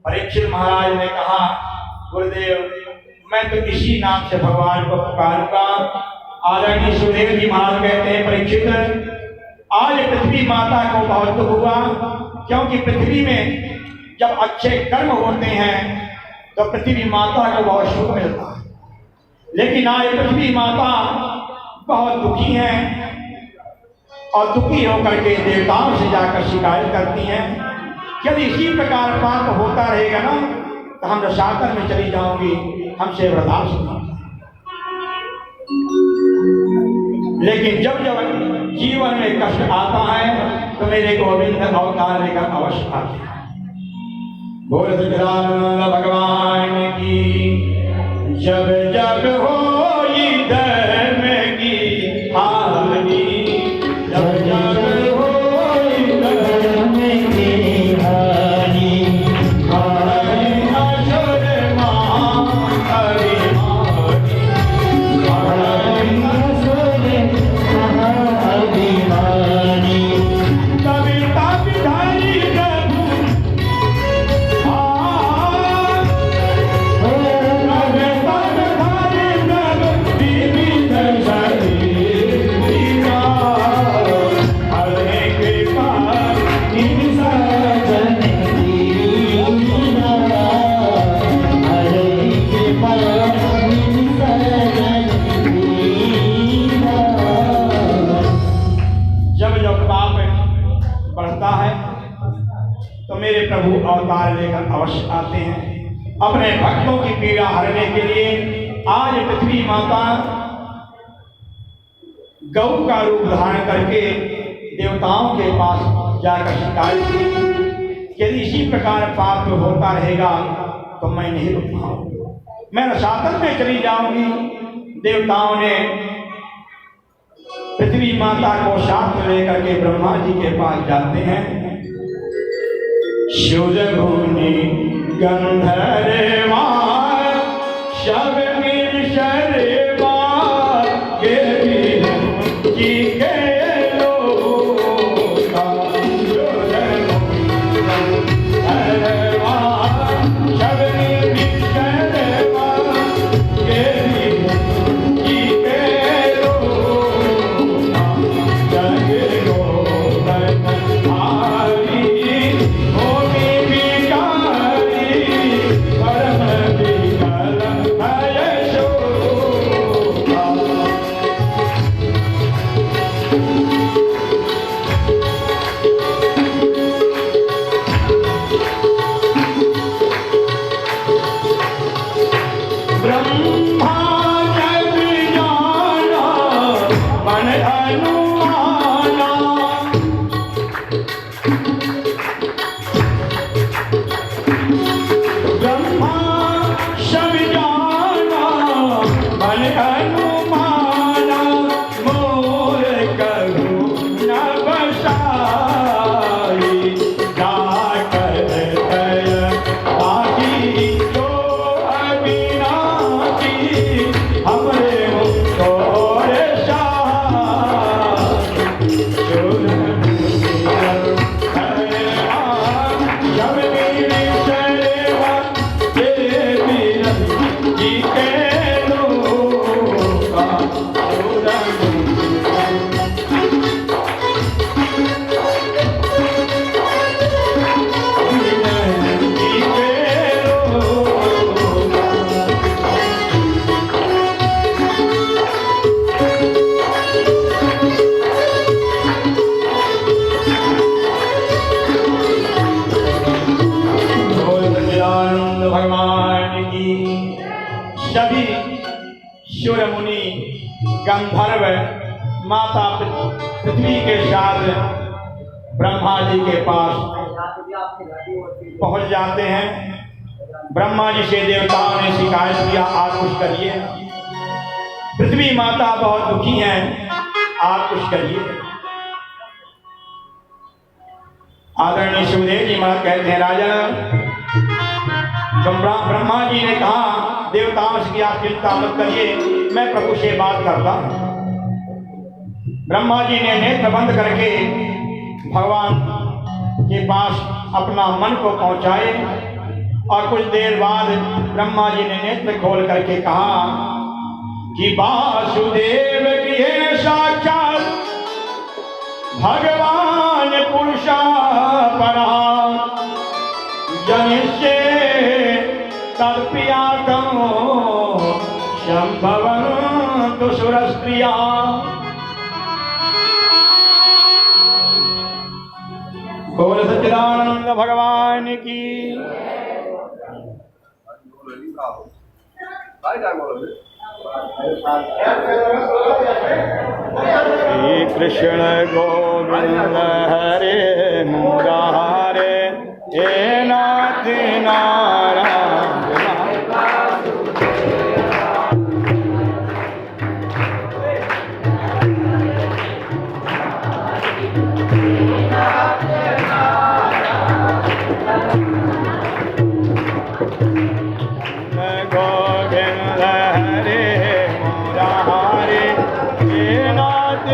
परीक्षित महाराज ने कहा, गुरुदेव मैं तो इसी नाम से भगवान को पुकारूंगा। आदरणीय सुखदेव जी महाराज कहते हैं, परीक्षित आज पृथ्वी माता को बहुत दुख हुआ, क्योंकि पृथ्वी में जब अच्छे कर्म होते हैं तो पृथ्वी माता को बहुत सुख मिलता है, लेकिन आज पृथ्वी माता बहुत दुखी है और दुखी होकर के देवताओं से जाकर शिकायत करती हैं। यदि इसी प्रकार पाप होता रहेगा ना तो हम रसातल में चली जाऊंगी, हमसे बर्दाश्त नहीं। लेकिन जब जब जीवन में कष्ट आता है तो मेरे गोविंद अवतार लेकर अवश्य आते हैं। बोल सच्चिदानंद भगवान की। जब जब हो धर्म की हानि, जब जब हो धर्म की हानि, असुर मां अभिमानी, अभिमानी, कविता विधानी प्रभु मेरे प्रभु अवतार लेकर अवश्य आते हैं अपने भक्तों की पीड़ा हरने के लिए। आज पृथ्वी माता गौ का रूप धारण करके देवताओं के पास जाकर शिकायत की, यदि इसी प्रकार पाप होता रहेगा तो मैं नहीं रुक पाऊंगी, मैं रसातल में चली जाऊंगी। देवताओं ने पृथ्वी माता को साथ में लेकर के ब्रह्मा जी के पास जाते हैं। शूरमुनि गंधर्वा शब मिल शर्मा के की के सूर्य मुनि गंधर्व माता पृथ्वी के साथ ब्रह्मा जी के पास पहुंच जाते हैं। ब्रह्मा जी से देवताओं ने शिकायत किया, आप कुछ करिए। पृथ्वी माता बहुत दुखी हैं, आप कुछ करिए। आदरणीय सुखदेव जी महाराज कहते हैं, राजा ब्रह्मा जी ने कहा देवताओं से कि आप चिंता मत करिए, मैं प्रभु से बात करता। ब्रह्मा जी ने नेत्र बंद करके भगवान के पास अपना मन को पहुंचाए और कुछ देर बाद ब्रह्मा जी ने नेत्र खोल करके कहा कि वासुदेव की है साक्षात भगवान पुरुषा परा जनिष्ये तत्प्रियातम संभवन्तु सुरस्त्रिया। बोल सच्चिदानंद भगवान की। श्री कृष्ण गोविंद हरे मुरारे हे नाथ नारायण। गोविंद हरे मुरारे हे नाथ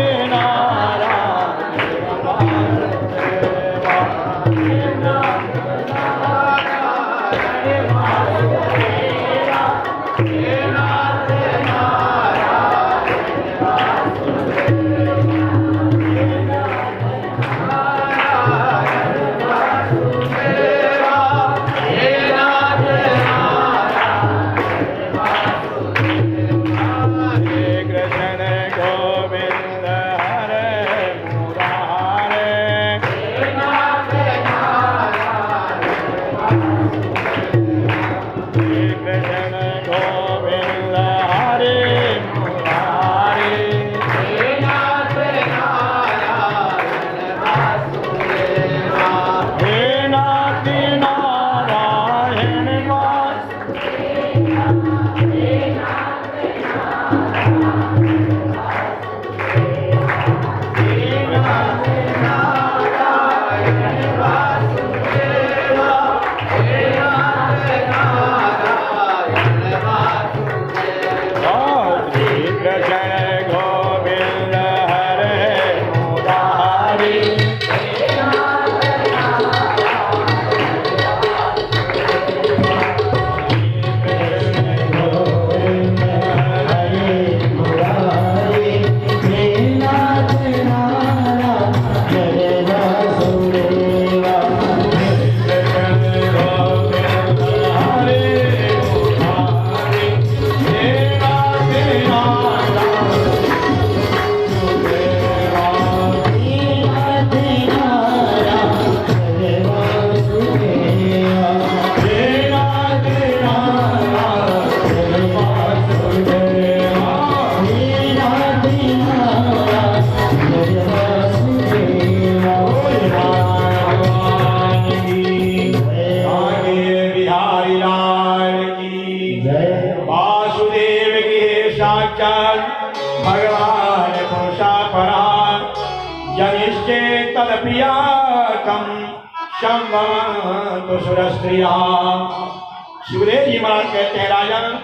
सुखदेव जी महाराज कहते हैं, राजन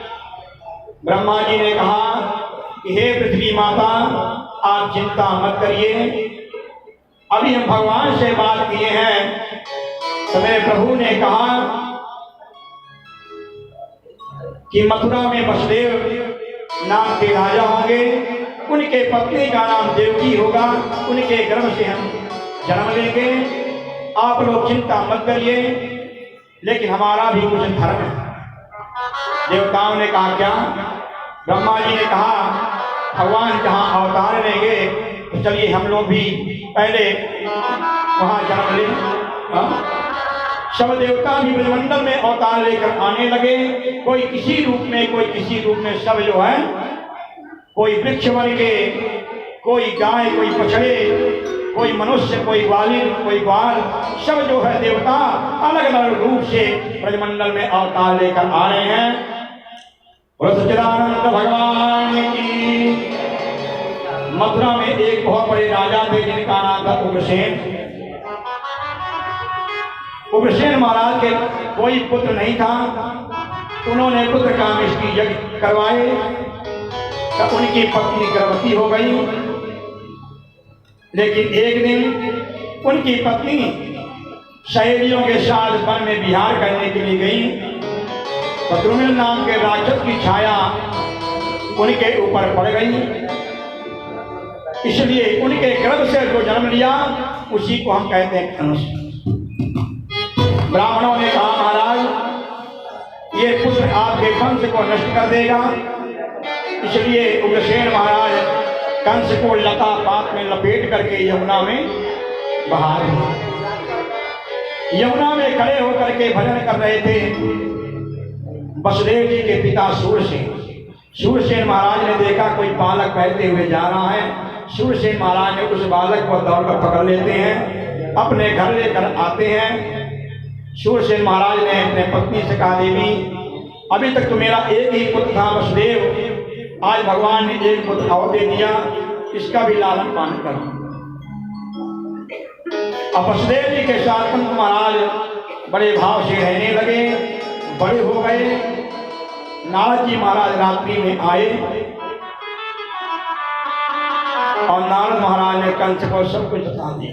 ब्रह्मा जी ने कहा कि हे पृथ्वी माता आप चिंता मत करिए, अभी हम भगवान से बात किए हैं तो मेरे प्रभु ने कहा कि मथुरा में वसुदेव नाम के राजा होंगे, उनके पत्नी का नाम देवकी होगा, उनके गर्भ से हम जन्म लेंगे, आप लोग चिंता मत करिए, लेकिन हमारा भी कुछ धर्म है। देवताओं ने कहा क्या? ब्रह्मा जी ने कहा भगवान जहाँ अवतार लेंगे तो चलिए हम लोग भी पहले वहां जन्म लें। सब देवता भी ब्रह्मंडल में अवतार लेकर आने लगे, कोई किसी रूप में कोई किसी रूप में, सब जो है कोई वृक्ष बन के, कोई गाय, कोई बछड़े, कोई मनुष्य, कोई ग्वालिन, कोई ग्वाल, सब जो है देवता अलग अलग रूप से ब्रजमंडल में अवतार लेकर आ रहे हैं। बोलो सच्चिदानंद भगवान की। मथुरा में एक बहुत बड़े राजा थे जिनका नाम था उग्रसेन। उग्रसेन महाराज के कोई पुत्र नहीं था। उन्होंने पुत्र कामेष्टि यज्ञ करवाए तो उनकी पत्नी गर्भवती हो गई। लेकिन एक दिन उनकी पत्नी सहेलियों के साथ वन में विहार करने के लिए गई तो द्रुमिल नाम के राक्षस की छाया उनके ऊपर पड़ गई। इसलिए उनके गर्भ से जो जन्म लिया उसी को हम कहते हैं कंस। ब्राह्मणों ने कहा महाराज ये पुत्र आपके वंश को नष्ट कर देगा। इसलिए उग्रसेन महाराज कंस को लता पात में लपेट करके यमुना में बहा दिया। यमुना में खड़े होकर के भजन कर रहे थे वसुदेव जी के पिता सूरसेन। सूरसेन महाराज ने देखा कोई बालक बहते हुए जा रहा है। सूरसेन महाराज ने उस बालक को दौड़कर पकड़ लेते हैं, अपने घर लेकर आते हैं। सूरसेन महाराज ने अपने पत्नी से कहा देवी अभी तक तो मेरा एक ही पुत्र था वसुदेव, आज भगवान ने एक पुत्र और दे दिया, इसका भी लालन पालन करो। अब वसुदेव जी के साथ कंस महाराज बड़े भाव से रहने लगे, बड़े हो गए। नारद जी महाराज रात्रि में आए और नारद महाराज ने कंस को सब कुछ बता दिया।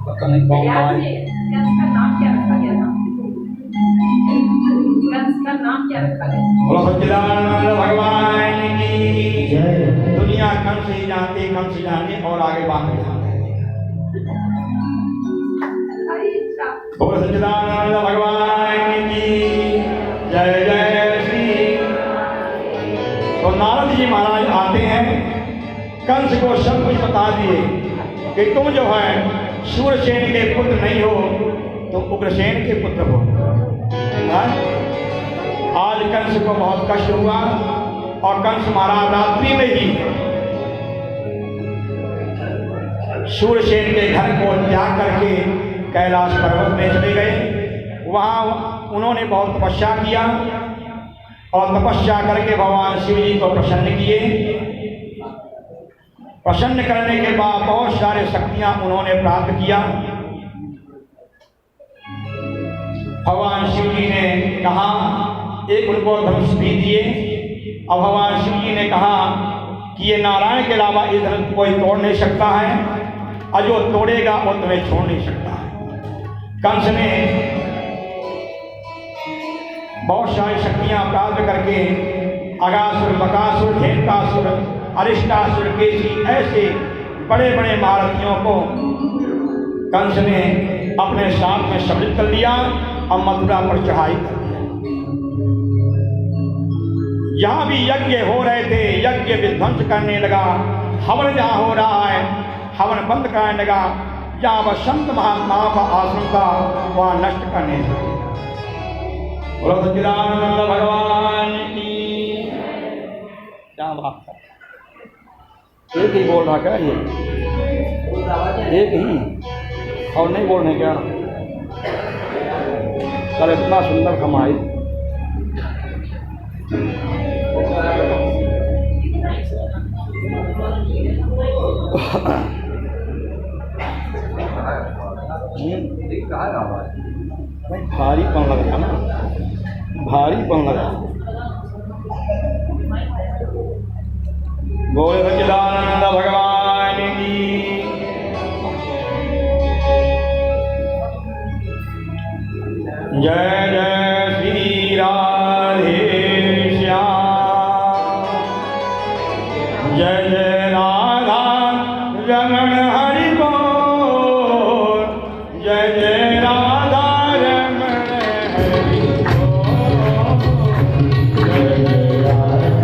पता नहीं कौन कंस का नाम क्या रखा गया था? कंस का नाम क्या रखा गया? बोलो सच्चिदानंद भगवान की जय। दुनिया कंस ही जानती, कंस जाने और आगे बात नहीं जानते। बोलो सच्चिदानंद भगवान की जय जय श्री। तो नारद जी महाराज आते हैं, कंस को सब कुछ बता दिए कि तुम जो है सूरसेन के पुत्र नहीं हो, तुम उग्रसेन के पुत्र हो। आज कंस को बहुत कष्ट हुआ और कंस महाराज रात्रि में ही सूरसेन के घर को त्याग करके कैलाश पर्वत में चले गए। वहाँ उन्होंने बहुत तपस्या किया और तपस्या करके भगवान शिव जी को प्रसन्न किए। प्रसन्न करने के बाद बहुत सारे शक्तियां उन्होंने प्राप्त किया। भगवान शिव जी ने कहा एक उनको धनुष भी दिए और भगवान शिव जी ने कहा कि ये नारायण के अलावा ये धनुष कोई तोड़ नहीं सकता है और जो तोड़ेगा वो तुम्हें छोड़ नहीं सकता है। कंस ने बहुत सारी शक्तियां प्राप्त करके अगासुर, बकासुर, धेनुकासुर, अरिष्टासुर, केसी ऐसे बड़े बड़े महारथियों को कंस ने अपने साथ में सम्मिलित कर लिया और मथुरा पर चढ़ाई कर दिया। जहां भी यज्ञ हो रहे थे यज्ञ विध्वंस करने लगा। हवन जहां हो रहा है हवन बंद करने लगा। जहां वह संत महात्माओं का आश्रम था वहां नष्ट करने लगा। बोलो सच्चिदानंद भगवान की। क्या बात है, एक ही बोल रहा क्या ये? एक ही और नहीं बोलने क्या? कल इतना सुंदर कमाई। भारीपन लगा ना, भारीपन लगा। बोले सच्चिदानंद भगवान की। जय जय श्री राधे श्याम। जय जय राधा रमण हरि बोल। जय जय राधा रमण हरि बोल। जय जय राधा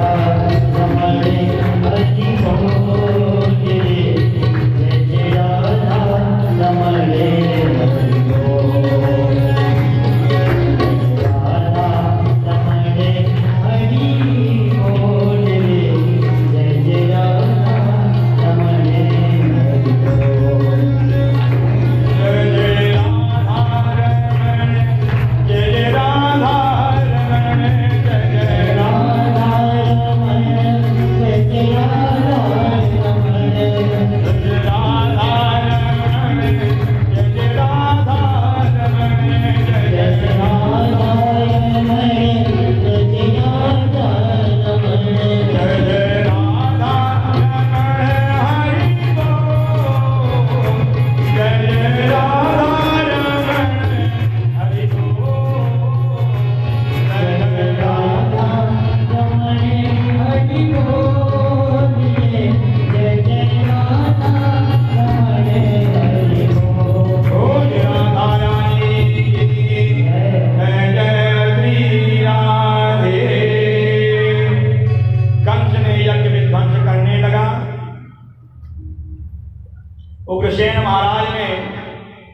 उग्रसेन महाराज ने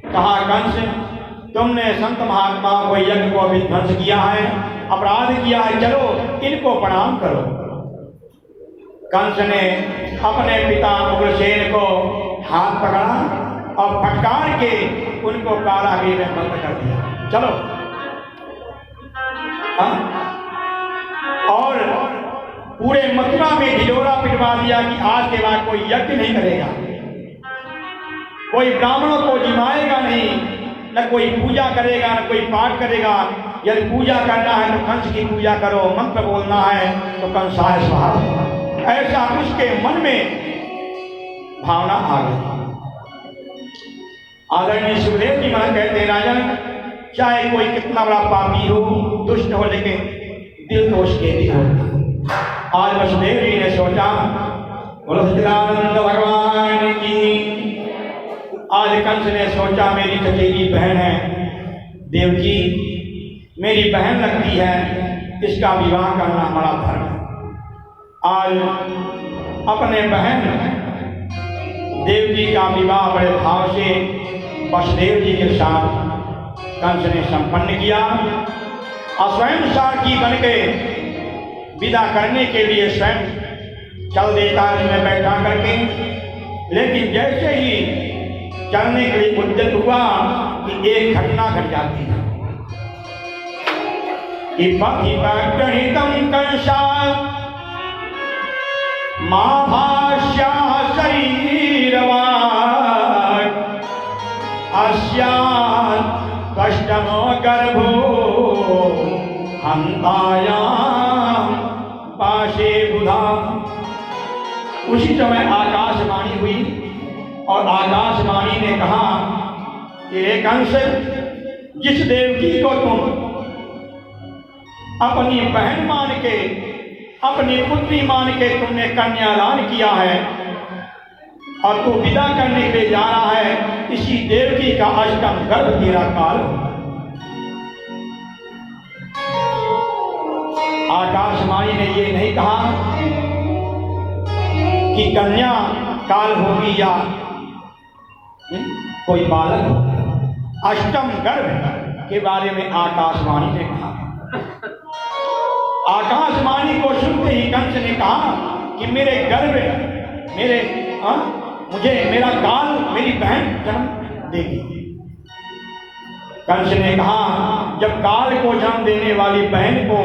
कहा, कंस तुमने संत महात्माओं को यज्ञ को विध्वंस किया है, अपराध किया है, चलो इनको प्रणाम करो। कंस ने अपने पिता उग्रसेन को हाथ पकड़ा और फटकार के उनको कारागृह में बंद कर दिया। चलो और पूरे मथुरा में ढिढोरा पिटवा दिया कि आज के बाद कोई यज्ञ नहीं करेगा, कोई ब्राह्मणों को जिमाएगा नहीं, न कोई पूजा करेगा, न कोई पाठ करेगा। यदि पूजा करना है तो कंस की पूजा करो, मंत्र बोलना है तो कंसाय स्वाहा। ऐसा उसके मन में भावना आ गई। आदरणीय सुखदेव जी महाराज कहते हैं, राजन चाहे कोई कितना बड़ा पापी हो, दुष्ट हो, लेकिन दिल तो उसके भी हो। आज वसुदेव जी ने सोचा, बोलो सच्चिदानंद भगवान की। आज कंस ने सोचा, मेरी चचेरी बहन है देवकी, मेरी बहन लगती है, इसका विवाह करना हमारा धर्म है। आज अपने बहन देवकी का विवाह बड़े भाव से वसुदेव जी के साथ कंस ने संपन्न किया और स्वयं सारथी बन के विदा करने के लिए स्वयं चल देता में बैठा करके। लेकिन जैसे ही चलने के लिए उद्यत हुआ कि एक घटना घट जाती है कि पथितम कंसा मां भाष्या शरीरवान् अस्यात् कष्टमो गर्भो हन्तायां पाशे बुधा। उसी समय आकाशवाणी हुई और आकाशवाणी ने कहा कि हे कंस, जिस देवकी को तुम अपनी बहन मान के, अपनी पुत्री मान के तुमने कन्यादान किया है और तू विदा करने के लिए जा रहा है, इसी देवकी का अष्टम गर्भ तेरा काल। आकाशवाणी ने ये नहीं कहा कि कन्या काल होगी या कोई बालक हो। अष्टम गर्भ के बारे में आकाशवाणी ने कहा। आकाशवाणी को सुनते ही कंस ने कहा कि मेरे गर्भ मेरे मुझे मेरा काल मेरी बहन जन्म देगी। कंस ने कहा, जब काल को जन्म देने वाली बहन को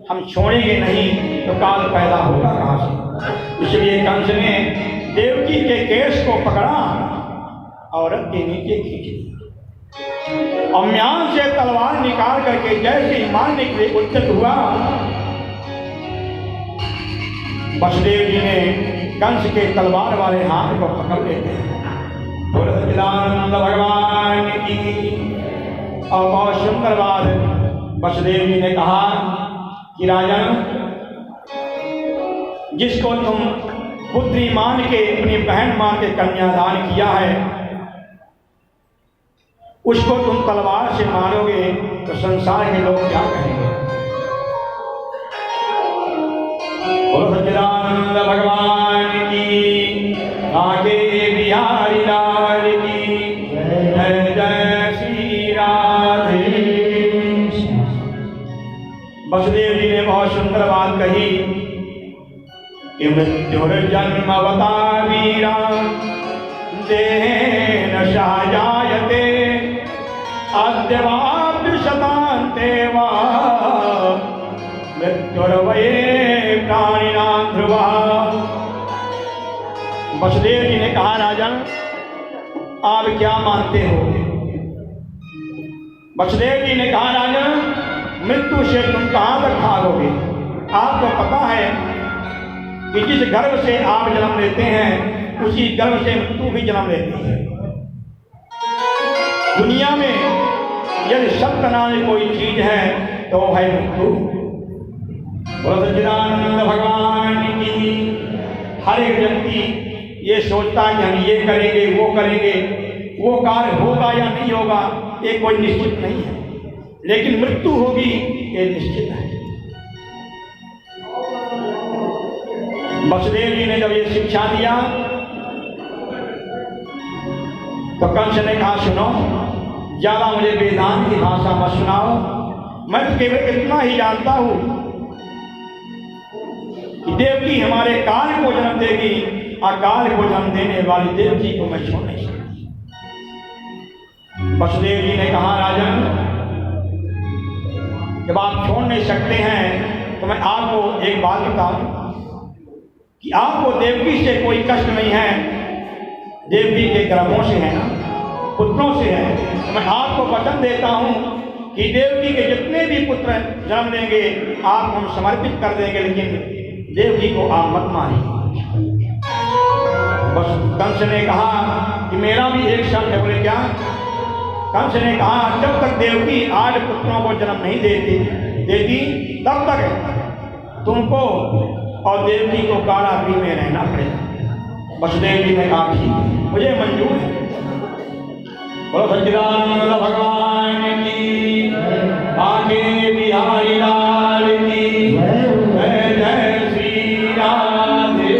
हम छोड़ेंगे नहीं तो काल पैदा होगा कहां से। इसलिए कंस ने देवकी के केश को पकड़ा, औरत के नीचे खींच लिया और म्यान से तलवार निकाल करके जैसे ही मारने के लिए उद्यत हुआ, वसुदेव जी ने कंस के तलवार वाले हाथ को पकड़ लेते हैं। बोलो सच्चिदानंद भगवान की। और बहुत सुंदर बात वसुदेव जी ने कहा कि राजन, जिसको तुम पुत्री मान के, अपनी बहन मान के कन्यादान किया है, उसको तुम तलवार से मारोगे तो संसार के लोग क्या कहेंगे। बोलो सच्चिदानंद भगवान की। आगे बिहारी लाल की जय जय श्री राधे। वसुदेव जी ने बहुत सुंदर बात कही कि मृत्युर्जन्म अवता वीरा देन शाजायते अद्यवाप्य शतान्ते वा मृत्युर्वये प्राणिनां ध्रुवा। वसुदेव जी ने कहा, राजन आप क्या मानते हो। वसुदेव जी ने कहा, राजन मृत्यु से तुम कहां तक भागोगे। आपको पता है कि जिस गर्भ से आप जन्म लेते हैं उसी गर्भ से मृत्यु भी जन्म लेती है। दुनिया में यदि सत्य नाम कोई चीज है तो है मृत्यु। बोलो सच्चिदानंद भगवान की। हर एक व्यक्ति ये सोचता है कि हम ये करेंगे वो करेंगे, वो कार्य होगा या नहीं होगा ये कोई निश्चित नहीं है, लेकिन मृत्यु होगी ये निश्चित है। वसुदेव जी ने जब ये शिक्षा दिया तो कंस ने कहा सुनो, ज्यादा मुझे वेदांत की भाषा मत सुनाओ, मैं तो केवल इतना ही जानता हूं कि देवकी हमारे काल को जन्म देगी, अकाल को जन्म देने वाली देवकी को मैं छोड़ नहीं सकता। वसुदेव जी ने कहा राजन, जब आप छोड़ नहीं सकते हैं तो मैं आपको एक बात बताऊं कि आपको देवकी से कोई कष्ट नहीं है, देवकी के गर्भों से है ना, पुत्रों से है। तो मैं आपको वचन देता हूं कि देवकी के जितने भी पुत्र जन्म लेंगे आप हम समर्पित कर देंगे, लेकिन देवकी को आप मत मारिए। बस कंस ने कहा कि मेरा भी एक शर्त है। बोले क्या? कंस ने कहा जब तक देवकी 8 पुत्रों को जन्म नहीं देती तब तक तुमको और देवकी को कारागृह में रहना पड़ेगा। वसुदेव जी ने कहा ठीक है, मुझे मंजूर है। बोलो सच्चिदानंद भगवान की, आगे बिहारी लाल की जय, जय श्री राधे।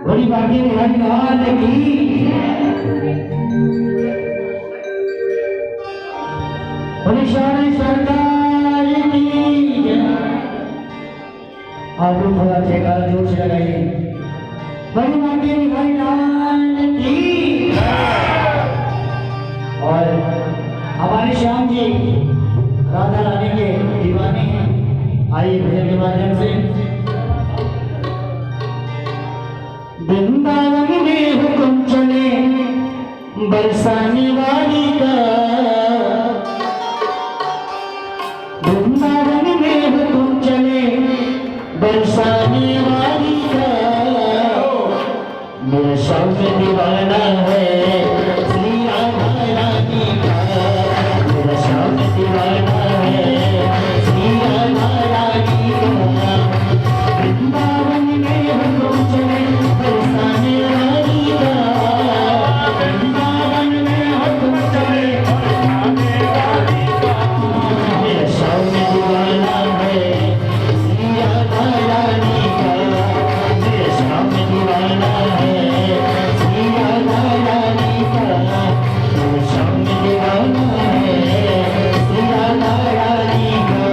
बड़ी बाकी बिहारी लाल की। आप लोग थोड़ा जयकारा जोर से लगाइए। बड़ी बाकी बिहारी लाल की। और हमारे श्याम जी राधा रानी के दीवाने हैं, आइए भजन के माध्यम से। वृंदावन में हुक्म चले बरसाने वाली का, वृंदावन में हुक्म चले बरसाने वाली का, मेरा शौक दीवाना है श्री राधा रानी का, मेरा शौक दीवाना है श्री राधा रानी का। वृंदावन में हुक्म चले बरसाने वाली का, वृंदावन में हुक्म चले बरसाने वाली का, मेरा शौक दीवाना है श्री राधा रानी का, मेरा शौक दीवाना है श्री राधा रानी का, मेरा शौक दीवाना है श्री राधा रानी का।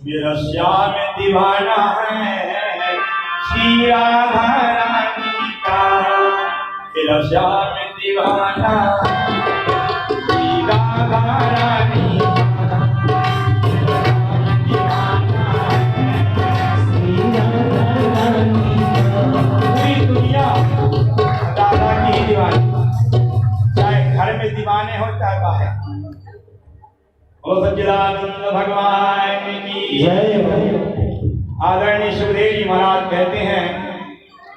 मेरा श्याम दीवाना है श्री राधा रानी का, मेरा श्याम दीवाना श्री राधा रानी पूरी दुनिया राधा की दीवानी, चाहे घर में दीवाने हो चाहे बाहर। बोलो सच्चिदानंद भगवान की जय। आदरणीय सुखदेव जी महाराज कहते हैं,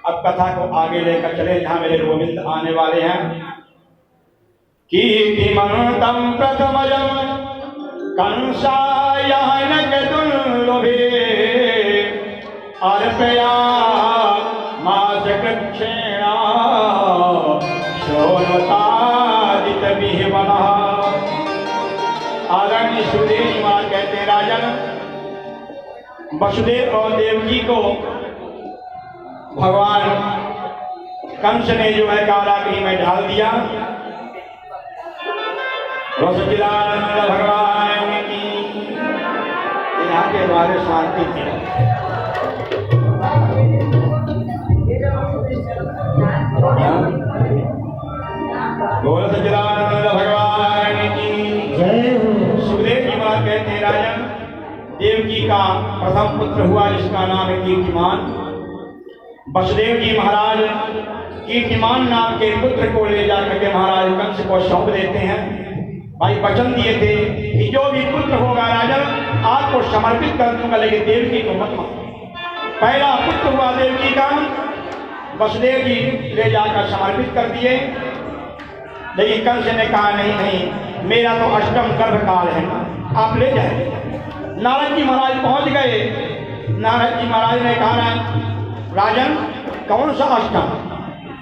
अब कथा को आगे लेकर चले जहां मेरे गोविंद आने वाले हैं। कीर्तिमन्तं प्रथमजं कंसायानक दुर्लभे अर्पया मास कृच्छेणा शोणतादित विह्वलः। आदरणीय सुखदेव जी महाराज कहते हैं, राजन वसुदेव और देवकी को भगवान कंस ने जो है कारागृह में डाल दिया। सच्चिदानंद भगवान की यहाँ के द्वारे शांति थी। बोल सच्चिदानंद भगवान की जय। सुखदेव जी महाराज कहते हैं, राजन देवकी का प्रथम पुत्र हुआ जिसका नाम है कीर्तिमान। वसुदेव जी महाराज कीर्तिमान नाम के पुत्र को ले जाकर के महाराज कंस को सौंप देते हैं। भाई वचन दिए थे कि जो भी पुत्र होगा राजन आपको समर्पित कर दूंगा, लेकिन देवकी को मत मारो। पहला पुत्र हुआ देवकी का, वसुदेव जी ले जाकर समर्पित कर दिए। लेकिन कंस ने कहा नहीं नहीं, मेरा तो अष्टम गर्भकाल है, आप ले जाए। नारद जी महाराज पहुंच गए। नारद जी महाराज ने कहा, राजन कौन सा अष्टम?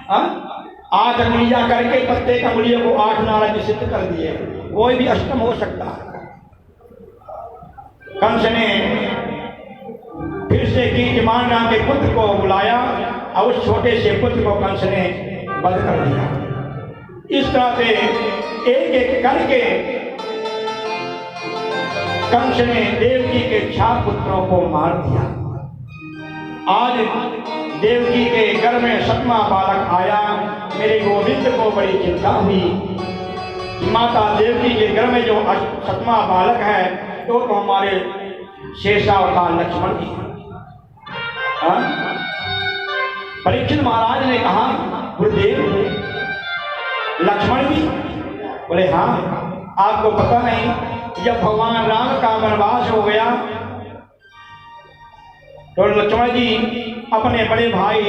8 अंगुलियां करके प्रत्येक अंगुलियों को 8 नारद सिद्ध कर दिए, कोई भी अष्टम हो सकता है। कंस ने फिर से कीर्तिमान नाम के पुत्र को बुलाया और उस छोटे से पुत्र को कंस ने वध कर दिया। इस तरह से एक एक करके कंस ने देवकी के 4 पुत्रों को मार दिया। आज देवकी के घर में 7वां बालक आया। मेरे गोविंद को बड़ी चिंता हुई, माता देवकी के घर में जो 7वां बालक है तो हमारे शेषावतार लक्ष्मण जी। परीक्षित महाराज ने कहा, गुरुदेव लक्ष्मण जी? बोले हाँ, आपको पता नहीं जब भगवान राम का वनवास हो गया तो लक्ष्मण जी अपने बड़े भाई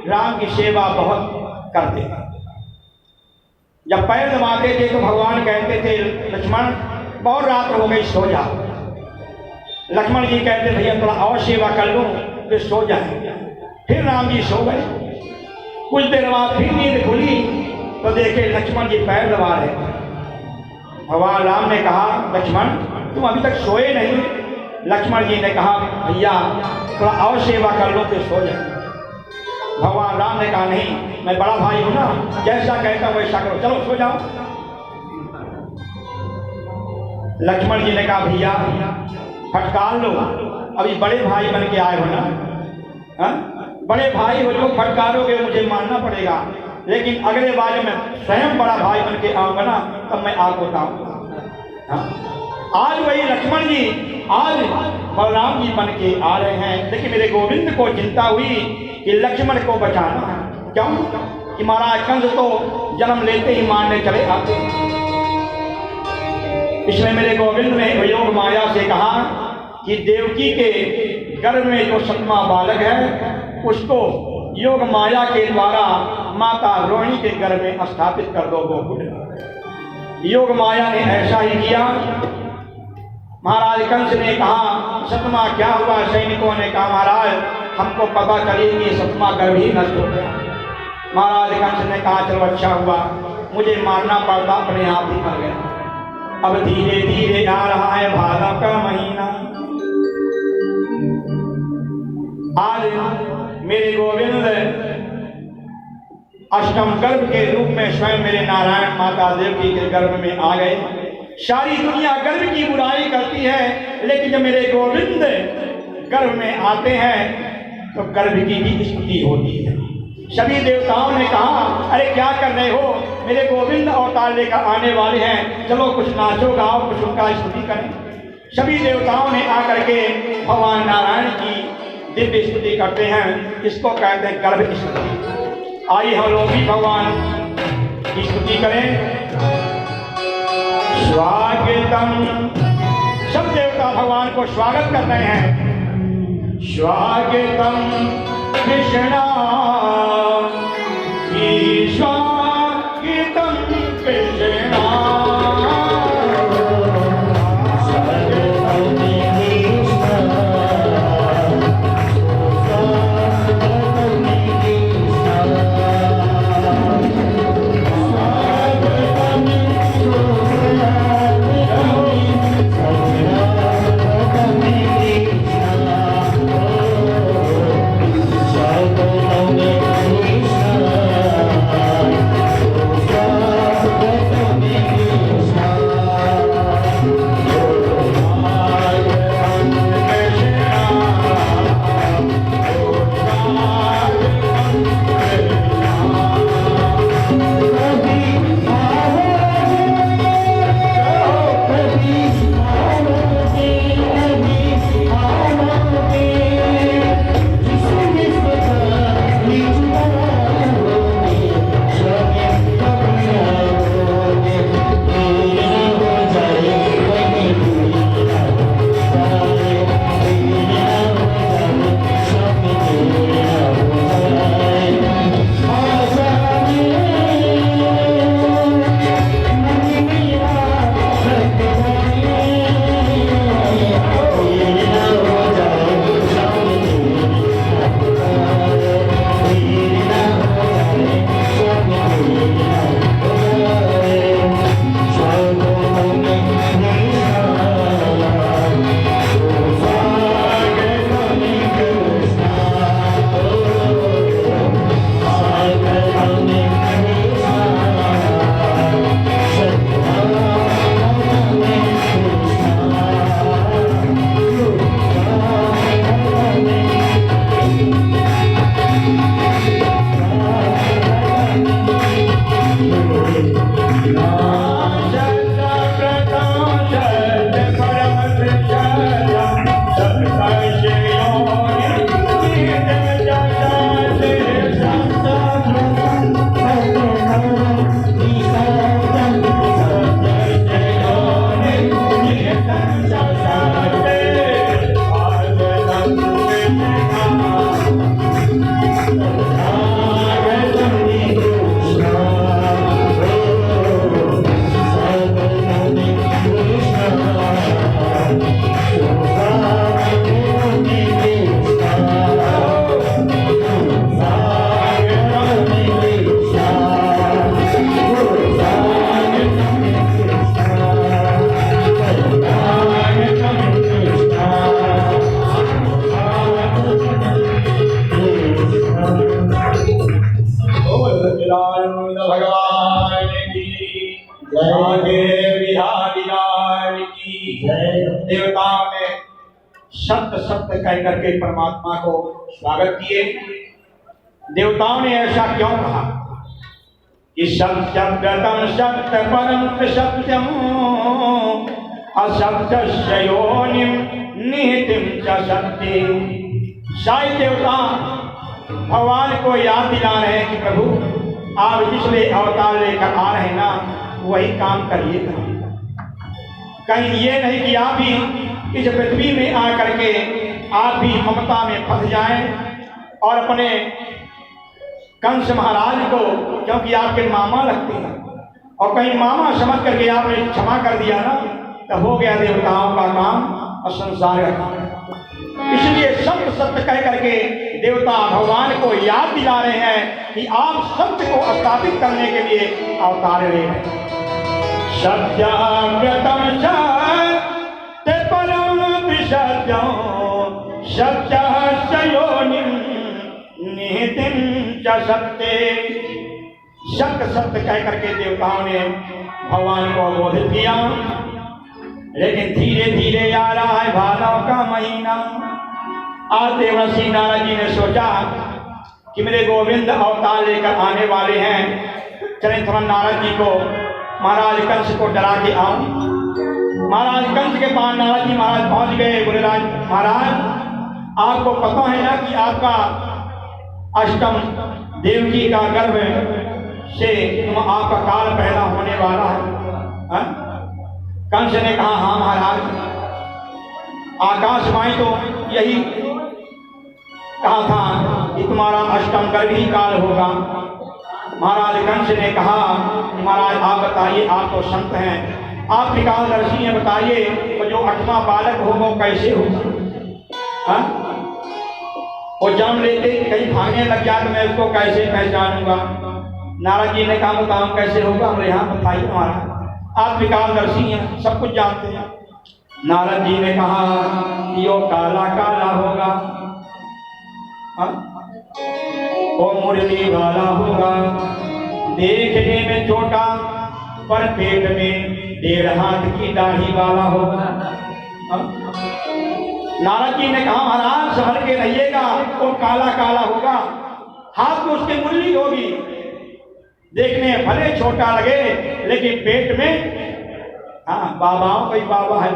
राम की सेवा बहुत करते। जब पैर दबाते थे तो भगवान कहते थे, लक्ष्मण बहुत रात हो गई, सो जा। लक्ष्मण जी कहते, भैया थोड़ा और सेवा कर लूं तो सो जाए। फिर राम जी सो गए। कुछ देर बाद फिर नींद खुली तो देखे लक्ष्मण जी पैर दबा रहे। भगवान राम ने कहा, लक्ष्मण तुम अभी तक सोए नहीं। लक्ष्मण जी ने कहा, भैया थोड़ा और सेवा कर लो तो सो जाए। भगवान राम ने कहा, नहीं, मैं बड़ा भाई हूं ना, जैसा कहता हूं वैसा करो, चलो सो जाओ। लक्ष्मण जी ने कहा, भैया फटकार लो, अभी बड़े भाई बन के आए हो ना, बड़े भाई हो, जो फटकारोगे मुझे मानना पड़ेगा, लेकिन अगले बार मैं स्वयं बड़ा भाई बन के आऊंगा ना, तब मैं आपको बताऊंगा। आज वही लक्ष्मण जी आज बलराम जी बन के आ रहे हैं, लेकिन मेरे गोविंद को चिंता हुई कि लक्ष्मण को बचाना है। क्यों कि महाराज कंस तो जन्म लेते ही मारने चले आते। इसलिए मेरे गोविंद ने योग माया से कहा कि देवकी के गर्भ में जो 7वां बालक है उसको योग माया के द्वारा माता रोहिणी के गर्भ में स्थापित कर दो गोकुल। योग माया ने ऐसा ही किया। महाराज कंस ने कहा, 7वां क्या हुआ? सैनिकों ने कहा, महाराज हमको पता चली कि 7वां गर्भ ही नष्ट हो गया। महाराज कंस ने कहा, चलो अच्छा हुआ, मुझे मारना पड़ता, अपने आप ही मर गया। अब धीरे धीरे आ रहा है भादव का महीना। आज मेरे गोविंद अष्टम गर्भ के रूप में स्वयं मेरे नारायण माता देवकी के गर्भ में आ गए। सारी दुनिया गर्भ की बुराई करती है, लेकिन जब मेरे गोविंद गर्भ में आते हैं तो गर्भ की भी स्तुति होती है। सभी देवताओं ने कहा, अरे क्या कर रहे हो, मेरे गोविंद अवतार लेकर आने वाले हैं, चलो कुछ नाचो गाओ, कुछ उनका स्तुति करें। सभी देवताओं ने आकर के भगवान नारायण की दिव्य स्तुति करते हैं। इसको कहते हैं गर्भ स्तुति। आइए हम लोग भी भगवान की स्तुति करें। स्वागतम, सब देवता भगवान को स्वागत कर रहे हैं। स्वागतम कृष्णा, स्वागतम कृष्णा, Krishna सच्चिदानंद भगवान की जय, बिहारी लाल की जय। देवताओं ने सत्य सत्य कह करके परमात्मा को स्वागत किए। देवताओं ने ऐसा क्यों कहा कि सत्यव्रतम सत्य परम सत्यम असत्य योनिम निहितिम च सत्य। साई देवता भगवान को याद दिला रहे हैं कि प्रभु आप जिसलिए अवतार लेकर आ रहे हैं ना, वही काम करिएगा। कहीं ये नहीं कि आप भी इस पृथ्वी में आकर के आप भी ममता में फंस जाएं और अपने कंस महाराज को, क्योंकि आपके मामा लगते हैं, और कहीं मामा समझ करके आपने क्षमा कर दिया ना, तो हो गया देवताओं का काम और संसार का काम। इसलिए सत्य सत्य कह करके देवता भगवान को याद दिला रहे हैं कि आप सत्य को स्थापित करने के लिए अवतार ले रहे हैं। सत्याव्रतम सत्य परम सत्यम सत्य योनिम निहितिम च सत्य। सत्य सत्य कह करके देवताओं ने भगवान को बोधित किया। लेकिन धीरे धीरे आ रहा है भादों का महीना। आज देवर्षि नारद जी ने सोचा कि मेरे गोविंद अवतार लेकर आने वाले हैं, चलें थोड़ा नारद जी को महाराज कंस को डरा के आओ। महाराज कंस के पास नारद जी महाराज पहुंच गए। बोले राज महाराज, आपको पता है ना कि आपका अष्टम देवकी का गर्भ से आपका काल पैदा होने वाला है। कंस ने कहा हाँ महाराज, आकाशवाणी तो यही कहा था कि तुम्हारा अष्टम गर्भ ही काल होगा। महाराज कंस ने कहा महाराज आप बताइए, आप तो संत हैं, आप त्रिकालदर्शी हैं, बताइए वो जो 8वां बालक होगा वो कैसे होगा? वो जन्म लेते कहीं भागने लग जाए तो मैं उसको कैसे पहचानूंगा? नारद जी ने कहा बताओ कैसे होगा? हमरे यहाँ बताइए महाराज, आप त्रिकालदर्शी हैं, सब कुछ जानते हैं। नारद जी ने कहा कि वो काला काला होगा, वो मुरली वाला होगा, देखने में छोटा पर पेट में 1.5 हाथ की दाढ़ी वाला होगा। नारद जी ने कहा महाराज संभल के रहिएगा, वो काला काला होगा, हाथ में उसकी मुरली होगी, देखने भले छोटा लगे लेकिन पेट में हाँ बाबाओं का बाबा है।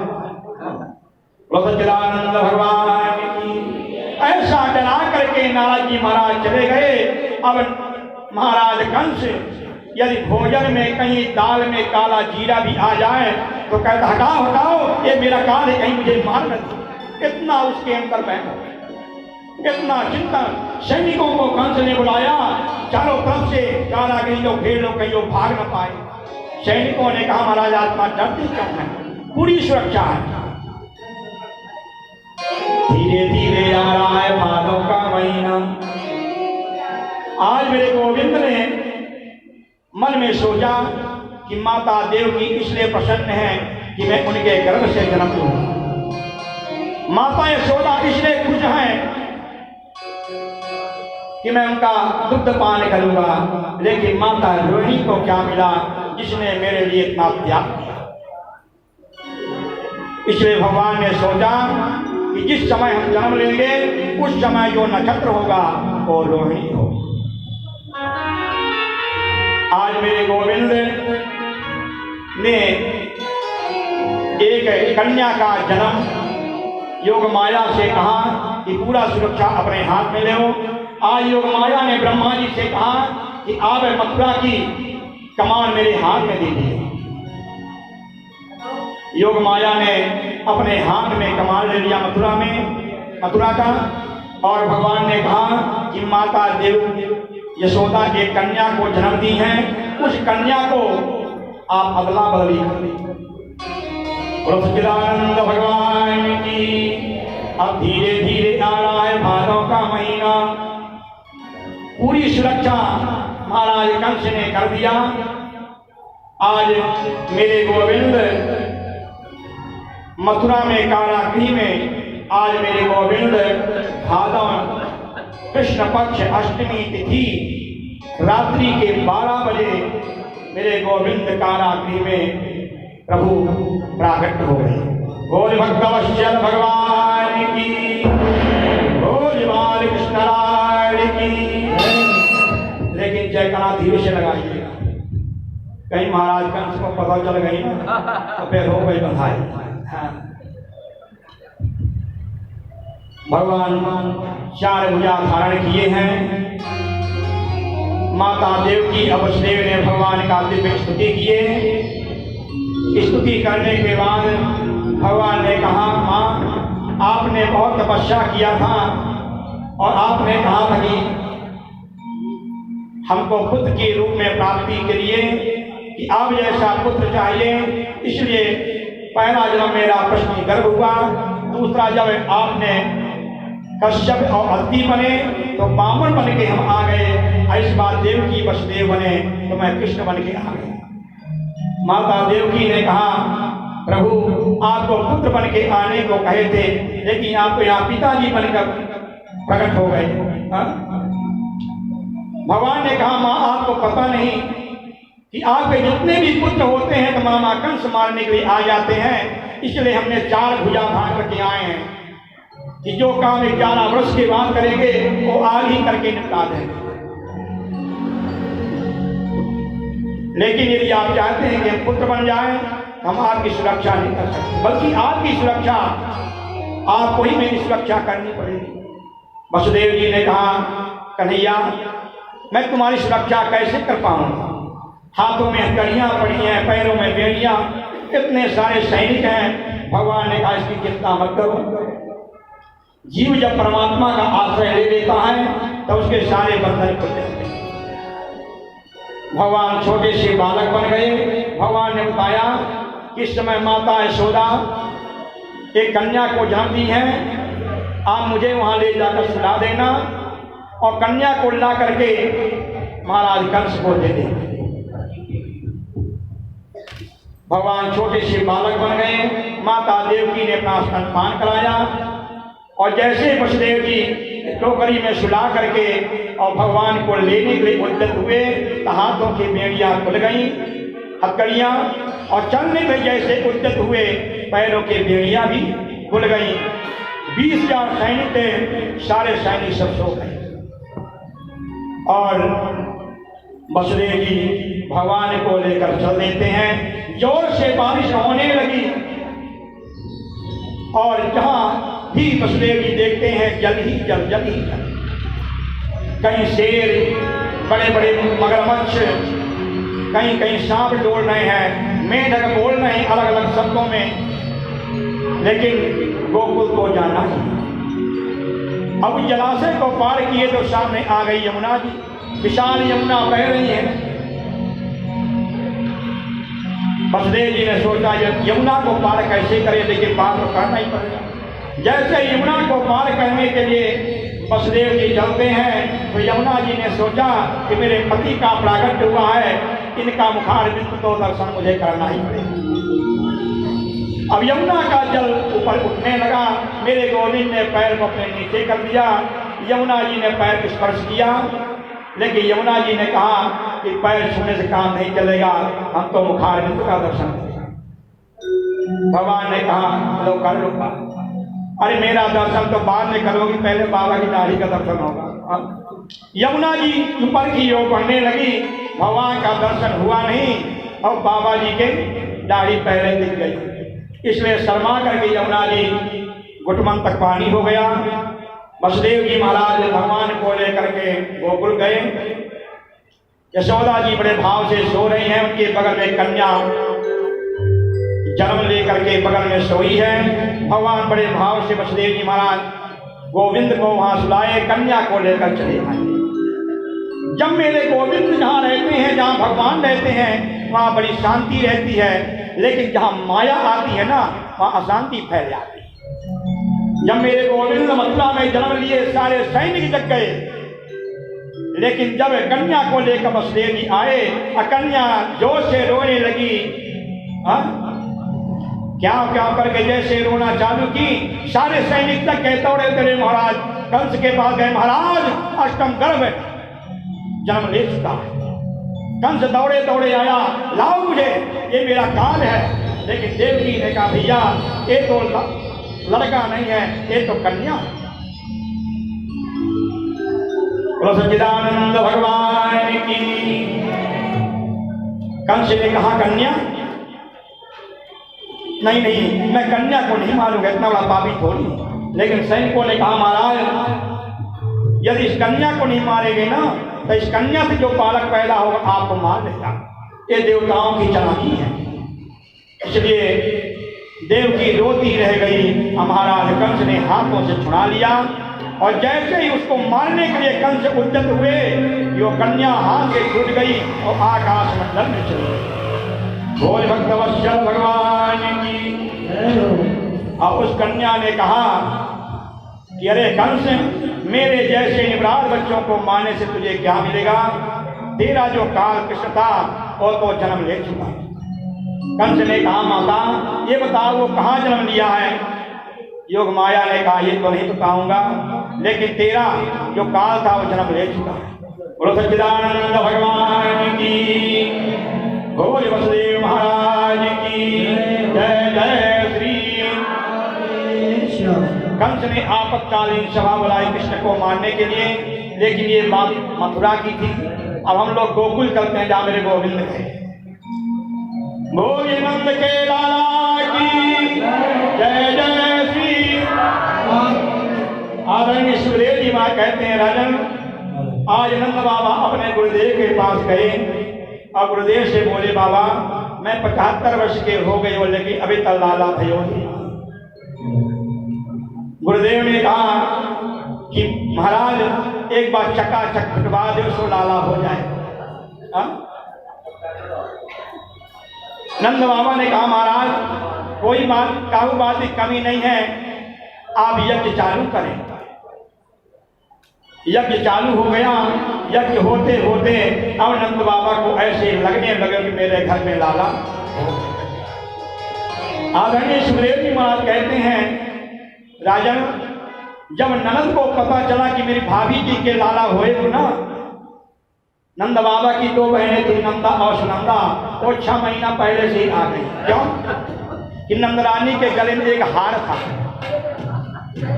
सच्चिदानंद भगवान की। ऐसा डरा करके नारद जी महाराज चले गए। अब महाराज कंस यदि भोजन में कहीं दाल में काला जीरा भी आ जाए तो कहता हटाओ हटाओ, ये मेरा काल है, कहीं मुझे मार न दे। इतना उसके अंदर बैठा, इतना चिंतन। सैनिकों को कंस ने बुलाया, चारों तरफ से काला कहीं लोग घेर लो, कहीं लोग भाग न पाए। सैनिकों ने कहा महाराज आत्मा डरते क्यों है, पूरी सुरक्षा है। धीरे धीरे आ रहा है भादों का महीना। आज मेरे गोविंद ने मन में सोचा कि माता देवकी इसलिए प्रसन्न है कि मैं उनके गर्भ से जन्म लूं। माता यशोदा इसलिए खुश है कि मैं उनका दुग्ध पान करूंगा। लेकिन माता रोहिणी को क्या मिला जिसने मेरे लिए इतना त्याग किया? इसलिए भगवान ने सोचा कि जिस समय हम जन्म लेंगे उस समय जो नक्षत्र होगा वो रोहिणी हो। आज मेरे गोविंद ने एक कन्या का जन्म योग माया से कहा कि पूरा सुरक्षा अपने हाथ में ले लो। आज योग माया ने ब्रह्मा जी से कहा कि आप मथुरा की कमान मेरे हाथ में दे दी। योग माया ने अपने हाथ में कमान ले लिया मथुरा का, और भगवान ने कहा कि माता देव यशोदा एक कन्या को जन्म दी है, उस कन्या को आप अदला बदली कर दी। सच्चिदानंद भगवान की। अब धीरे धीरे आ रहा है भादों का महीना। पूरी सुरक्षा महाराज कंस ने कर दिया। आज मेरे गोविंद मथुरा में कारागृह में, आज मेरे गोविंद भादव कृष्ण पक्ष अष्टमी तिथि रात्रि के 12 बजे मेरे गोविंद कारागृह में प्रभु प्राकट हो गए। बोल भक्तवत्सल भगवान की, बोल बाल कृष्ण राय की। लेकिन जयकारा धीरे से लगाइएगा, कहीं महाराज कंस को पता चल गई ना तो फिर हो गई बधाई। हाँ। भगवान 4 भुजा धारण किए हैं। माता देवकी वसुदेव ने भगवान का दिव्य स्तुति किए। स्तुति करने के बाद भगवान ने कहा, माँ आपने बहुत तपस्या किया था और आपने कहा था कि हमको पुत्र के रूप में प्राप्ति के लिए कि आप जैसा पुत्र चाहिए, इसलिए पहला जन्म मेरा प्रश्न गर्भ हुआ, दूसरा जब आपने कश्यप और अदिति बने तो बामन बन के हम आ गए, इस बार देवकी वसुदेव बने तो मैं कृष्ण बन के आ गया। माता देवकी ने कहा, प्रभु आपको पुत्र बन के आने को कहे थे, लेकिन आप तो यहाँ पिताजी बनकर प्रकट हो गए। भगवान ने कहा, माँ आपको पता नहीं कि आपके जितने भी पुत्र होते हैं तो मामा कंस मारने के लिए आ जाते हैं, इसलिए हमने 4 भुजा धारण करके आए हैं कि जो काम 11 वर्ष के बाद करेंगे वो आज ही करके निपटा देंगे। लेकिन यदि आप चाहते हैं कि हम पुत्र बन जाएं, हम आपकी सुरक्षा नहीं कर सकते, बल्कि आपकी सुरक्षा आपको ही मेरी सुरक्षा करनी पड़ेगी। वसुदेव जी ने कहा, कन्हैया मैं तुम्हारी सुरक्षा कैसे कर पाऊंगा? हाथों में हथकड़ियां पड़ी हैं, पैरों में बेड़ियां, इतने सारे सैनिक हैं। भगवान ने कहा, इसकी चिंता मत करो। जीव जब परमात्मा का आश्रय ले लेता है तो उसके सारे बंधन खुल जाते हैं। भगवान छोटे से बालक बन गए। भगवान ने बताया कि इस समय माता यशोदा एक कन्या को जन्म दी है, आप मुझे वहां ले जाकर सुला देना और कन्या को ला करके महाराज कंस को दे देना। भगवान छोटे से बालक बन गए। माता देवकी ने अपना स्तनपान कराया और जैसे वसुदेव जी टोकरी में सुला करके और भगवान को लेने के लिए उद्यत हुए तो हाथों की बेड़ियां खुल गई, हथकड़ियां, और चलने में जैसे उद्यत हुए पैरों की बेड़ियां भी खुल गई। 20,000 सैनिक थे, सारे सैनिक सब सो गए और वसुदेव जी भगवान को लेकर चल देते हैं। जोर से बारिश होने लगी और जहां भी वसुदेव जी देखते हैं जल ही जल, जल ही जल। कहीं शेर, बड़े बड़े मगरमच्छ, कहीं कहीं सांप डोल रहे हैं, मेढक बोल रहे हैं अलग अलग शब्दों में, लेकिन गोकुल को जाना है। अब जलाशय को पार किए तो सामने आ गई यमुना जी। विशाल यमुना बह रही है। वसुदेव जी ने सोचा यमुना को पार कैसे करें, लेकिन पार तो करना ही पड़ेगा। जैसे यमुना को पार करने के लिए वसुदेव जी चलते हैं तो यमुना जी ने सोचा कि मेरे पति का प्रागट्य हुआ है, इनका मुखारविंद तो दर्शन मुझे करना ही पड़ेगा। अब यमुना का जल ऊपर उठने लगा। मेरे गोविंद ने पैर को अपने नीचे कर दिया। यमुना जी ने पैर स्पर्श किया, लेकिन यमुना जी ने कहा कि पैर छूने से काम नहीं चलेगा, हम तो मुखारविंद का दर्शन करेंगे। भगवान ने कहा, लो कर लो। अरे मेरा दर्शन तो बाद में करोगी, पहले बाबा की दाढ़ी का दर्शन होगा। यमुना जी ऊपर की ओर बढ़ने लगी, भगवान का दर्शन हुआ नहीं और बाबा जी के दाढ़ी पहले दिख गई। इसलिए शर्मा करके यमुना जी घुटमन तक पानी हो गया। वसुदेव जी महाराज भगवान को लेकर के गोकुल गए। यशोदा जी बड़े भाव से सो रही हैं, उनके बगल में कन्या जन्म लेकर के बगल में सोई है। भगवान बड़े भाव से वसुदेव जी महाराज गोविंद को वहां सुलाए, कन्या को लेकर चले आए। जब मेरे गोविंद जहाँ रहते हैं, जहाँ भगवान रहते हैं, वहाँ बड़ी शांति रहती है, लेकिन जहाँ माया आती है ना, वहाँ अशांति फैल जाती है। जब मेरे गोविंद मथुरा में जन्म लिए सारे सैनिक जग गए, लेकिन जब कन्या को लेकर वसुदेव जी आए, कन्या जोर से रोने लगी। क्या क्या करके जैसे रोना चालू की, सारे सैनिक तक कहते रहे तेरे महाराज कंस के पास गए, महाराज अष्टम गर्भ जन्म ले चुका है। कंस दौड़े दौड़े आया, लाओ मुझे, ये मेरा काल है। लेकिन देवकी ने कहा भैया ये तो लड़का नहीं है, ये तो कन्या है। सच्चिदानंद भगवान की। कंस ने कहा कन्या? नहीं नहीं, मैं कन्या को नहीं मारूंगा, इतना बड़ा पापी थोड़ी। लेकिन सैनिकों ने कहा महाराज यदि इस कन्या को नहीं मारेंगे ना तो इस कन्या से जो बालक पैदा होगा आपको मार देगा। ये देवताओं की चालाकी है। इसलिए देवकी रोती रह गई। महाराज कंस ने हाथों से छुड़ा लिया और जैसे ही उसको मारने के लिए कंस उद्यत हुए कि वो कन्या हाथ से छूट गई और आकाश मंडल में चली गई। बोल भक्तवत्सल भगवान की। और उस कन्या ने कहा कि अरे कंस, मेरे जैसे निराध बच्चों को मारने से तुझे क्या मिलेगा? तेरा जो काल कृष्ण था वो तो जन्म ले चुका। कंस ने कहा माता ये बताओ वो कहाँ जन्म लिया है? योग माया ने कहा ये तो नहीं बताऊंगा, लेकिन तेरा जो काल था वो जन्म ले चुका है। बोलो सच्चिदानंद भगवान की। बोल वसुदेव महाराज की जय जय श्री। कंस ने आपत्कालीन सभा बुलाई कृष्ण को मारने के लिए, लेकिन ये बात मथुरा की थी। अब हम लोग गोकुल करते हैं जहां मेरे गोविंद थे। गोविंद के लाला की जय जय श्री। आदरणीय सुखदेव जी मां कहते हैं राजन, आज नंद बाबा अपने गुरुदेव के पास गए और गुरुदेव से बोले बाबा मैं 75 वर्ष के हो गए हो, लेकिन अभी तक लाला भयो नहीं। गुरुदेव ने कहा कि महाराज एक बार चकाचक फटवा दो सो लाला हो जाए। नंद बाबा ने कहा महाराज कोई बात की कमी नहीं है, आप यज्ञ चालू करें। यज्ञ चालू हो गया। यज्ञ होते होते अब नंद बाबा को ऐसे लगने लगे कि मेरे घर में लाला। आदरणीय सुखदेव जी महाराज कहते हैं राजन, जब ननद को पता चला कि मेरी भाभी जी के लाला हुए तो ना, नंद बाबा की 2 बहनें थी नंदा और सुनंदा, वो 6 महीना पहले से ही आ गई। क्यों? कि नंदरानी के गले में एक हार था।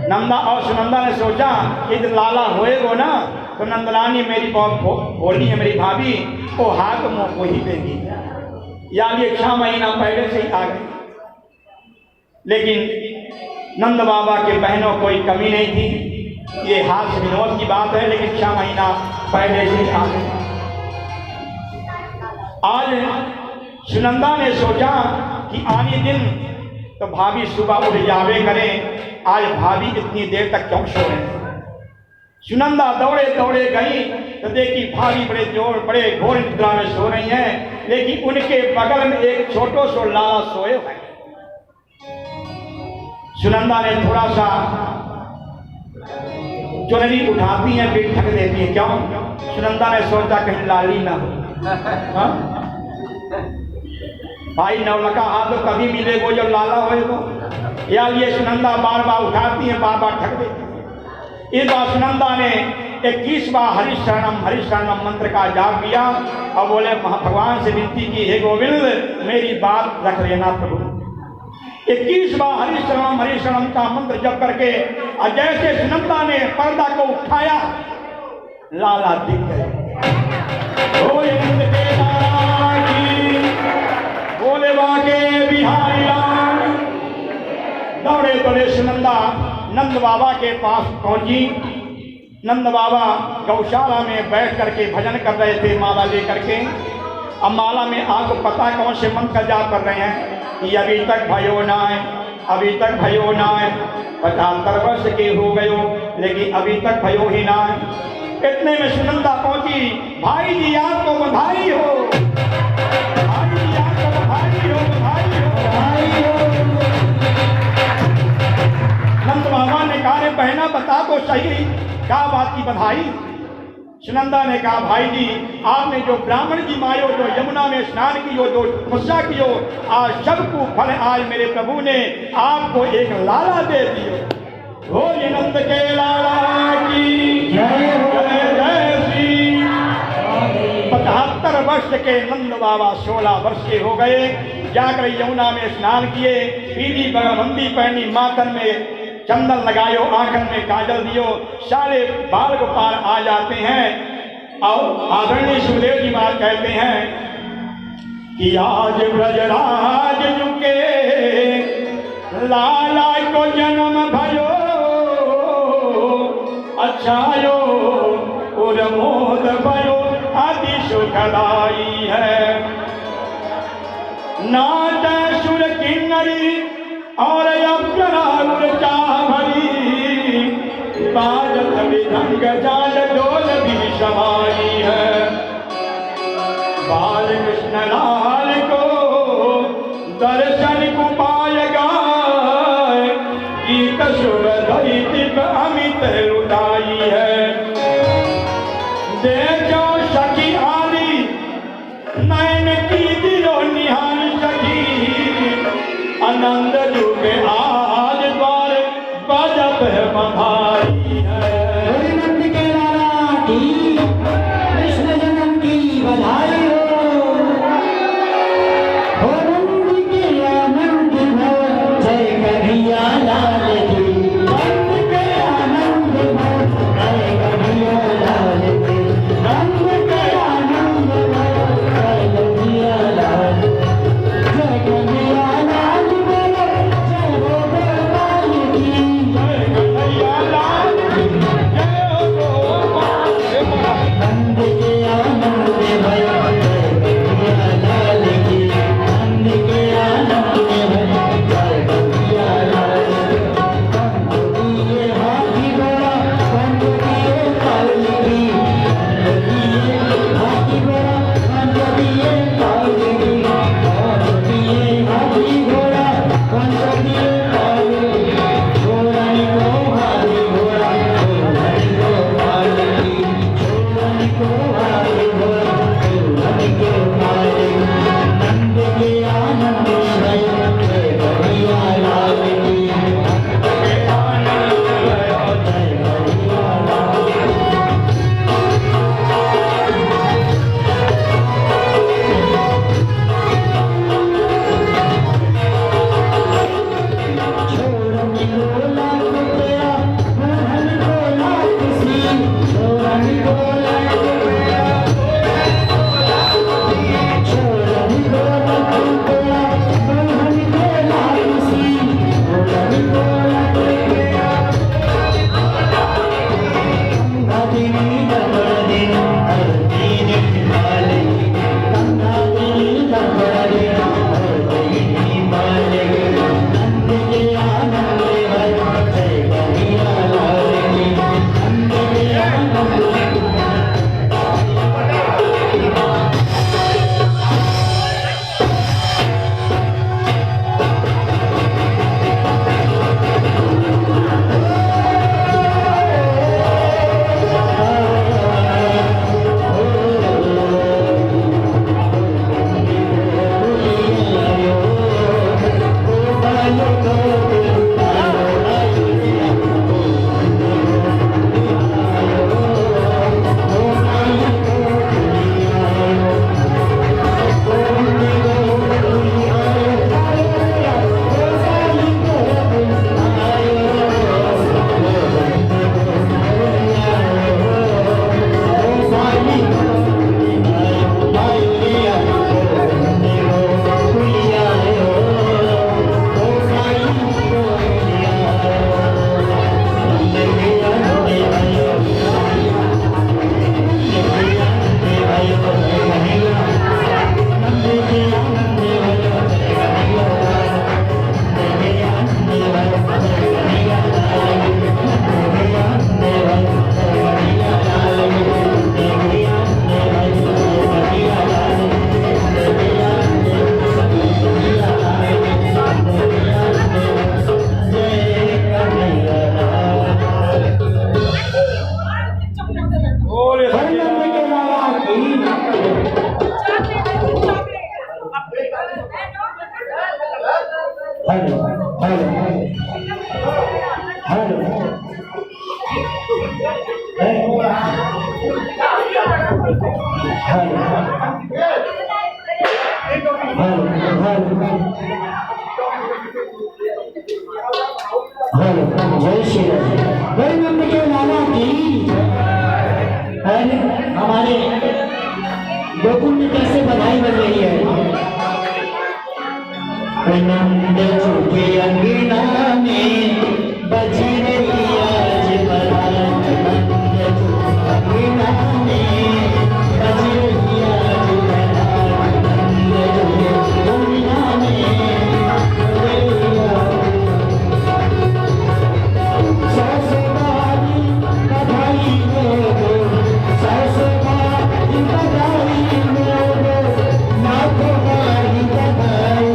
नंदा और सुनंदा ने सोचा कि जब लाला हुए वो ना तो नंदरानी मेरी बहुत भोली है, मेरी भाभी वो हाथ मुँह को ही देगी, या ये 6 महीना पहले से ही आ गई। लेकिन नंद बाबा के बहनों कोई कमी नहीं थी। ये हास्य विनोद की बात है, लेकिन 6 महीना पहले से आ गए। आज सुनंदा ने सोचा कि आने दिन तो भाभी सुबह उठ जावे करें, आज भाभी इतनी देर तक क्यों सो रहे हैं? सुनंदा दौड़े दौड़े गई तो देखी भाभी बड़े घोर निद्रा में सो रही हैं, लेकिन उनके बगल में एक छोटो सो लाला सोए हुए। सुनंदा ने थोड़ा सा चुनरी उठाती है फिर ढक देती है। क्यों? सुनंदा ने सोचा कहीं लाली ना हो। भाई नवलखा हाथ तो कभी मिलेगो जब लाला होएगो, या ये सुनंदा बार बार उठाती है, बार बार ढक देती है। इस बार सुनंदा ने 21वां हरिशरणम मंत्र का जाप किया और बोले भगवान से विनती की, हे गोविंद मेरी बात रख लेना प्रभु। 21वां हरिशरणम का मंत्र जप करके और जैसे सुनंदा ने पर्दा को उठाया लाला दिख गए। बोले वाके बिहारी राम। दौड़े दौड़े सुनंदा नंद बाबा के पास पहुंची। नंद बाबा गौशाला में बैठ करके भजन कर रहे थे माला लेकर के। अब माला में आपको पता कौन से मंत्र का जाप कर रहे हैं कि अभी तक भयो ना है, अभी तक भयो ना है। 75 वर्ष के हो गए हो लेकिन अभी तक भयो ही ना है। इतने में सुनंदा पहुंची, भाई जी आपको बधाई हो, भाई जी आपको बधाई हो, बधाई हो, बधाई हो। नंद बाबा ने कहा बहना बता तो सही क्या बात की बधाई। सुनंदा ने कहा भाई जी आपने जो ब्राह्मण जी मायो, जो यमुना में स्नान कियो, जो तपस्या कियो, आज सबको फल आज मेरे प्रभु ने आपको एक लाला दे दियो। हो नंद के लाला की जय जय श्री। 75 वर्ष के नंद बाबा 16 वर्ष के हो गए। जाकर यमुना में स्नान किए, पीली बगलबंदी पहनी, माथन में चंदन लगायो, आंखन में काजल दियो, सारे बाल गोपाल आ जाते हैं। और आदरणीय सुखदेव जी महाराज कहते हैं कि आज ब्रजराज झुके लाला को जन्म भयो, अच्छायो और मोद भयो अति सुखदाई है। नाच सुर किन्नरी और अप्सरा उर्चा भरी, बाजत विधंग जाल डोल भी समाई है। बाल कृष्ण लाल को दर्शन को पाएगा, गीत सुर धरी दिप अमित उदाई है। देखो सखी आदि नयन की दियो निहार सखी, आनंद जुग आज द्वार बजत है बधाई है। नंद के लाला की कृष्ण जन्म की बधाई हो। नंद के आनंद भो जय कन्हैया लाल की, नंद के आनंद भो जय कन्हैया लाल की, नंद के आनंद भो जय कन्हैया लाल, जय कन्हैया लाल बोलो जय हो गोपाल की, जय कन्हैया लाल की, जय हो गोपाल की। नंद के आनंद भयो जय कन्हैया लाल की, नंद के आनंद भयो जय कन्हैया लाल की। कंद दिए हाथी घोड़ा, कंद दिए पालकी, कंद दिए हाथी घोड़ा, कंद दिए पालकी, कंद दिए हाथी घोड़ा, कंद दिए पालकी, छोड़नी को हाथी घोड़ा, छोड़नी को पालकी, छोड़नी को हाथी घोड़ा, छोड़नी को पालकी। नंद के आनंद भयो जय कन्हैया लाल की, नंद के आनंद भयो जय कन्हैया लाल की। छोड़नी को लाख रुपया, मोहन को लाख सी, छोड़नी को लाख रुपया, छोड़नी को लाख रुपया, मोहन को लाख सी, छोड़नी को लाख रुपया। गंगा देवी दबड़ दिन हर दिन मालेगी, गंगा देवी दबड़ दिन हर दिन मालेगी। नंद के आनंद भयो जय कन्हैया लाल की, नंद के आनंद बोले सच्चे नंद के लाला की। Hello hello hello hello hello hello जय श्री राम। वही नंद के लाला की अरे हमारे गोकुल में कैसे बधाई बन रही है। नंद चुके अंगना में बजी रही आज बारात। नंद चुके अंगना में बजी रही आज बारात। नंद चुके अंगना में बजी रही आज। सरस्वती बधाई हो, सरस्वती बधाई हो, नाथों की बधाई।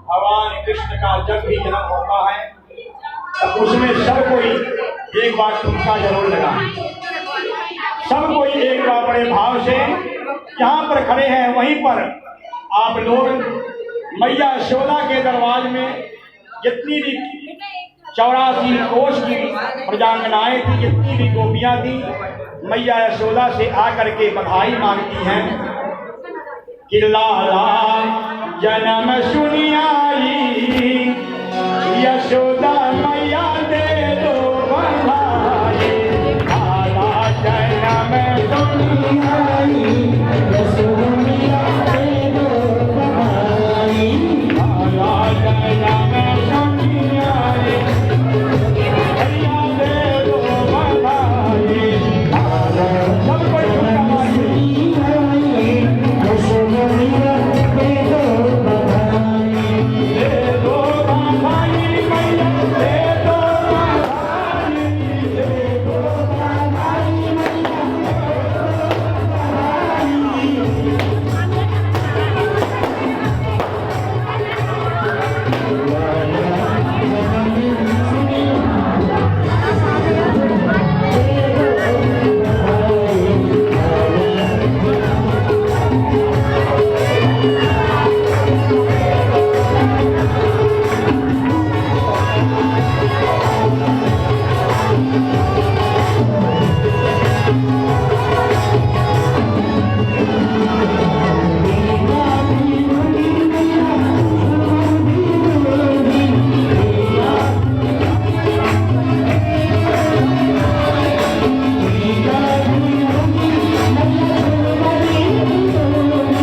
भगवान कृष्ण का जब भी जन्म होता है तो उसमें सब कोई एक बार ठुमका जरूर लगा। सब कोई एक बार बड़े भाव से जहाँ पर खड़े हैं वहीं पर आप लोग मैया यशोदा के दरबार में जितनी भी 84 कोष की प्रजांगनाएं थी, जितनी भी गोपियां थी, मैया यशोदा से आकर के बधाई मांगती हैं कि लाला जन्म सुनिया